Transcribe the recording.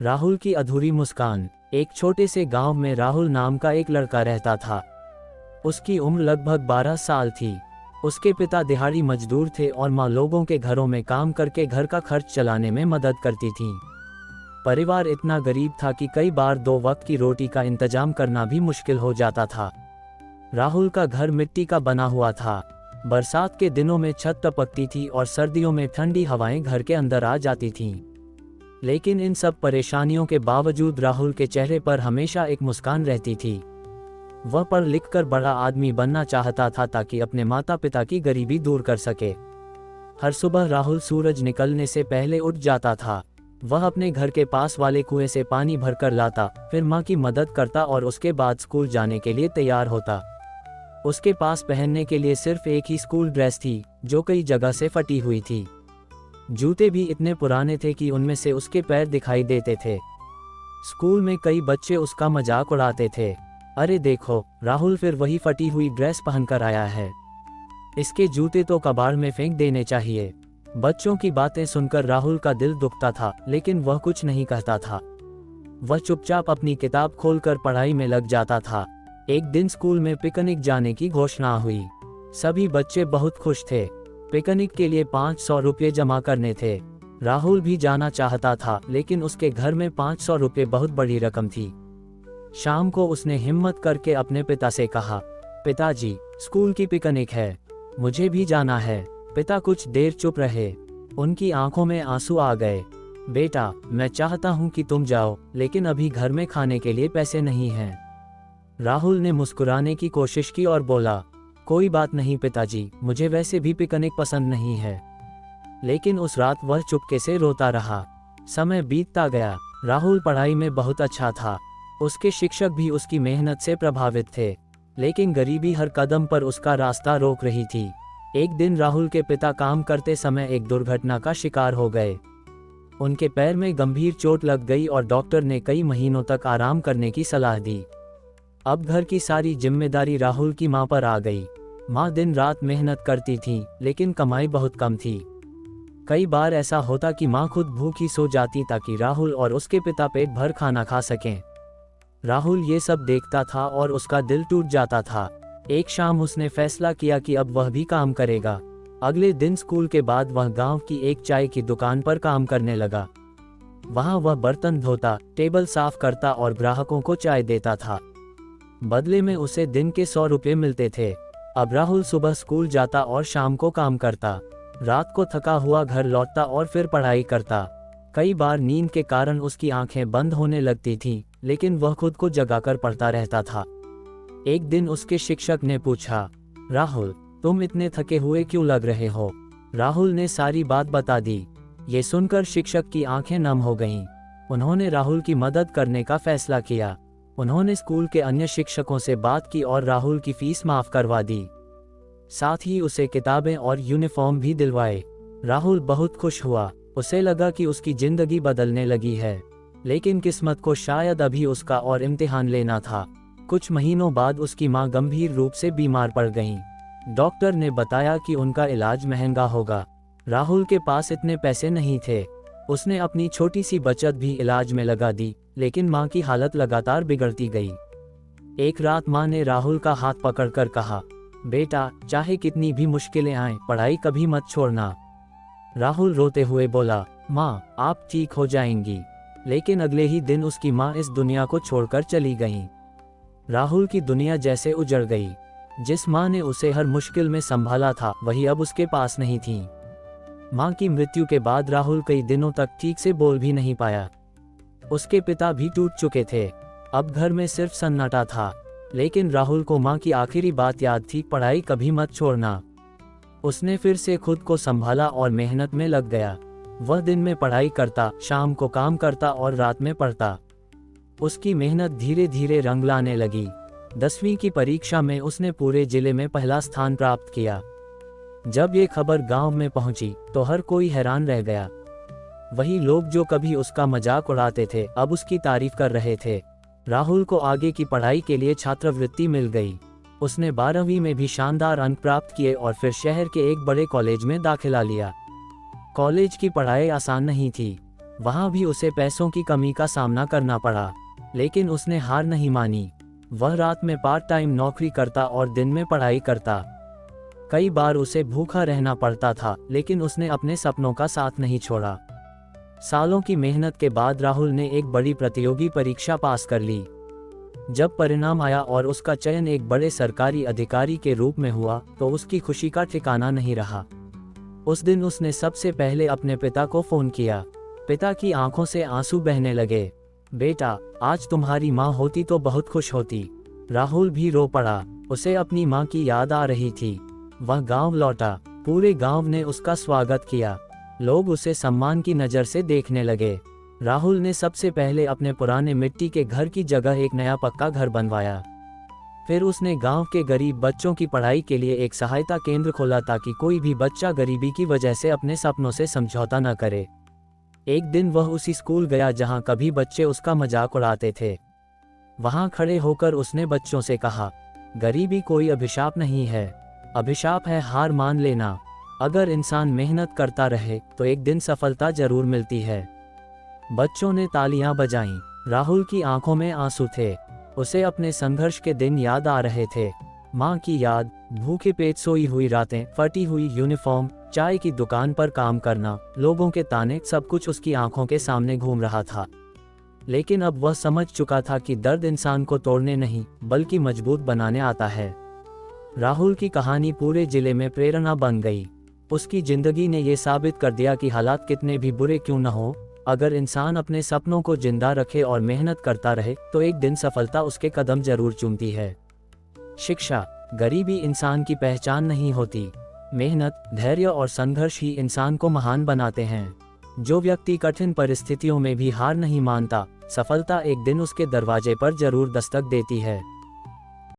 राहुल की अधूरी मुस्कान। एक छोटे से गांव में राहुल नाम का एक लड़का रहता था। उसकी उम्र लगभग 12 साल थी। उसके पिता दिहाड़ी मजदूर थे और माँ लोगों के घरों में काम करके घर का खर्च चलाने में मदद करती थी। परिवार इतना गरीब था कि कई बार 2 वक्त की रोटी का इंतजाम करना भी मुश्किल हो जाता था। राहुल का घर मिट्टी का बना हुआ था। बरसात के दिनों में छत टपकती थी और सर्दियों में ठंडी हवाएं घर के अंदर आ जाती थीं। लेकिन इन सब परेशानियों के बावजूद राहुल के चेहरे पर हमेशा एक मुस्कान रहती थी। वह पढ़ लिख कर बड़ा आदमी बनना चाहता था ताकि अपने माता पिता की गरीबी दूर कर सके। हर सुबह राहुल सूरज निकलने से पहले उठ जाता था। वह अपने घर के पास वाले कुएं से पानी भरकर लाता, फिर माँ की मदद करता और उसके बाद स्कूल जाने के लिए तैयार होता। उसके पास पहनने के लिए सिर्फ एक ही स्कूल ड्रेस थी, जो कई जगह से फटी हुई थी। जूते भी इतने पुराने थे कि उनमें से उसके पैर दिखाई देते थे। स्कूल में कई बच्चे उसका मजाक उड़ाते थे। अरे देखो, राहुल फिर वही फटी हुई ड्रेस पहनकर आया है। इसके जूते तो कबाड़ में फेंक देने चाहिए। बच्चों की बातें सुनकर राहुल का दिल दुखता था, लेकिन वह कुछ नहीं कहता था। वह चुपचाप अपनी किताब खोलकर पढ़ाई में लग जाता था। एक दिन स्कूल में पिकनिक जाने की घोषणा हुई। सभी बच्चे बहुत खुश थे। पिकनिक के लिए 500 रुपये जमा करने थे। राहुल भी जाना चाहता था, लेकिन उसके घर में 500 रुपये बहुत बड़ी रकम थी। शाम को उसने हिम्मत करके अपने पिता से कहा, पिताजी, स्कूल की पिकनिक है, मुझे भी जाना है। पिता कुछ देर चुप रहे। उनकी आंखों में आंसू आ गए। बेटा, मैं चाहता हूं कि तुम जाओ, लेकिन अभी घर में खाने के लिए पैसे नहीं हैं। राहुल ने मुस्कुराने की कोशिश की और बोला, कोई बात नहीं पिताजी, मुझे वैसे भी पिकनिक पसंद नहीं है। लेकिन उस रात वह चुपके से रोता रहा। समय बीतता गया। राहुल पढ़ाई में बहुत अच्छा था। उसके शिक्षक भी उसकी मेहनत से प्रभावित थे, लेकिन गरीबी हर कदम पर उसका रास्ता रोक रही थी। एक दिन राहुल के पिता काम करते समय एक दुर्घटना का शिकार हो गए। उनके पैर में गंभीर चोट लग गई और डॉक्टर ने कई महीनों तक आराम करने की सलाह दी। अब घर की सारी जिम्मेदारी राहुल की मां पर आ गई। मां दिन रात मेहनत करती थी, लेकिन कमाई बहुत कम थी। कई बार ऐसा होता कि मां खुद भूखी सो जाती ताकि राहुल और उसके पिता पेट भर खाना खा सकें। राहुल ये सब देखता था और उसका दिल टूट जाता था। एक शाम उसने फैसला किया कि अब वह भी काम करेगा। अगले दिन स्कूल के बाद वह गांव की एक चाय की दुकान पर काम करने लगा। वहां वह बर्तन धोता, टेबल साफ करता और ग्राहकों को चाय देता था। बदले में उसे दिन के 100 रुपये मिलते थे। अब राहुल सुबह स्कूल जाता और शाम को काम करता। रात को थका हुआ घर लौटता और फिर पढ़ाई करता। कई बार नींद के कारण उसकी आंखें बंद होने लगती थीं, लेकिन वह खुद को जगाकर पढ़ता रहता था। एक दिन उसके शिक्षक ने पूछा, राहुल, तुम इतने थके हुए क्यों लग रहे हो? राहुल ने सारी बात बता दी। ये सुनकर शिक्षक की आंखें नम हो गईं। उन्होंने राहुल की मदद करने का फैसला किया। उन्होंने स्कूल के अन्य शिक्षकों से बात की और राहुल की फीस माफ करवा दी। साथ ही उसे किताबें और यूनिफॉर्म भी दिलवाए। राहुल बहुत खुश हुआ। उसे लगा कि उसकी जिंदगी बदलने लगी है, लेकिन किस्मत को शायद अभी उसका और इम्तिहान लेना था। कुछ महीनों बाद उसकी मां गंभीर रूप से बीमार पड़ गईं। डॉक्टर ने बताया कि उनका इलाज महंगा होगा। राहुल के पास इतने पैसे नहीं थे। उसने अपनी छोटी सी बचत भी इलाज में लगा दी, लेकिन मां की हालत लगातार बिगड़ती गई। एक रात मां ने राहुल का हाथ पकड़कर कहा, बेटा, चाहे कितनी भी मुश्किलें आएं, पढ़ाई कभी मत छोड़ना। राहुल रोते हुए बोला, मां, आप ठीक हो जाएंगी। लेकिन अगले ही दिन उसकी मां इस दुनिया को छोड़कर चली गईं। राहुल की दुनिया जैसे उजड़ गई। जिस मां ने उसे हर मुश्किल में संभाला था, वही अब उसके पास नहीं थी। मां की मृत्यु के बाद राहुल कई दिनों तक ठीक से बोल भी नहीं पाया। उसके पिता भी टूट चुके थे। अब घर में सिर्फ सन्नाटा था। लेकिन राहुल को मां की आखिरी बात याद थी, पढ़ाई कभी मत छोड़ना। उसने फिर से खुद को संभाला और मेहनत में लग गया। वह दिन में पढ़ाई करता, शाम को काम करता और रात में पढ़ता। उसकी मेहनत धीरे धीरे रंग लाने लगी। 10वीं की परीक्षा में उसने पूरे जिले में पहला स्थान प्राप्त किया। जब ये खबर गांव में पहुंची तो हर कोई हैरान रह गया। वही लोग जो कभी उसका मजाक उड़ाते थे, अब उसकी तारीफ कर रहे थे। राहुल को आगे की पढ़ाई के लिए छात्रवृत्ति मिल गई। उसने 12वीं में भी शानदार अंक प्राप्त किए और फिर शहर के एक बड़े कॉलेज में दाखिला लिया। कॉलेज की पढ़ाई आसान नहीं थी। वहाँ भी उसे पैसों की कमी का सामना करना पड़ा, लेकिन उसने हार नहीं मानी। वह रात में पार्ट टाइम नौकरी करता और दिन में पढ़ाई करता। कई बार उसे भूखा रहना पड़ता था, लेकिन उसने अपने सपनों का साथ नहीं छोड़ा। सालों की मेहनत के बाद राहुल ने एक बड़ी प्रतियोगी परीक्षा पास कर ली। जब परिणाम आया और उसका चयन एक बड़े सरकारी अधिकारी के रूप में हुआ, तो उसकी खुशी का ठिकाना नहीं रहा। उस दिन उसने सबसे पहले अपने पिता को फोन किया। पिता की आंखों से आंसू बहने लगे। बेटा, आज तुम्हारी माँ होती तो बहुत खुश होती। राहुल भी रो पड़ा। उसे अपनी माँ की याद आ रही थी। वह गांव लौटा। पूरे गांव ने उसका स्वागत किया। लोग उसे सम्मान की नज़र से देखने लगे। राहुल ने सबसे पहले अपने पुराने मिट्टी के घर की जगह एक नया पक्का घर बनवाया। फिर उसने गांव के गरीब बच्चों की पढ़ाई के लिए एक सहायता केंद्र खोला, ताकि कोई भी बच्चा गरीबी की वजह से अपने सपनों से समझौता न करे। एक दिन वह उसी स्कूल गया जहां कभी बच्चे उसका मजाक उड़ाते थे। वहां खड़े होकर उसने बच्चों से कहा, गरीबी कोई अभिशाप नहीं है, अभिशाप है हार मान लेना। अगर इंसान मेहनत करता रहे तो एक दिन सफलता जरूर मिलती है। बच्चों ने तालियां बजाईं। राहुल की आंखों में आंसू थे। उसे अपने संघर्ष के दिन याद आ रहे थे। माँ की याद, भूखे पेट सोई हुई रातें, फटी हुई यूनिफॉर्म, चाय की दुकान पर काम करना, लोगों के ताने, सब कुछ उसकी आंखों के सामने घूम रहा था। लेकिन अब वह समझ चुका था कि दर्द इंसान को तोड़ने नहीं, बल्कि मजबूत बनाने आता है। राहुल की कहानी पूरे जिले में प्रेरणा बन गई। उसकी जिंदगी ने यह साबित कर दिया कि हालात कितने भी बुरे क्यों न हो, अगर इंसान अपने सपनों को जिंदा रखे और मेहनत करता रहे, तो एक दिन सफलता उसके कदम जरूर चूमती है। शिक्षा, गरीबी इंसान की पहचान नहीं होती। मेहनत, धैर्य और संघर्ष ही इंसान को महान बनाते हैं। जो व्यक्ति कठिन परिस्थितियों में भी हार नहीं मानता, सफलता एक दिन उसके दरवाजे पर जरूर दस्तक देती है।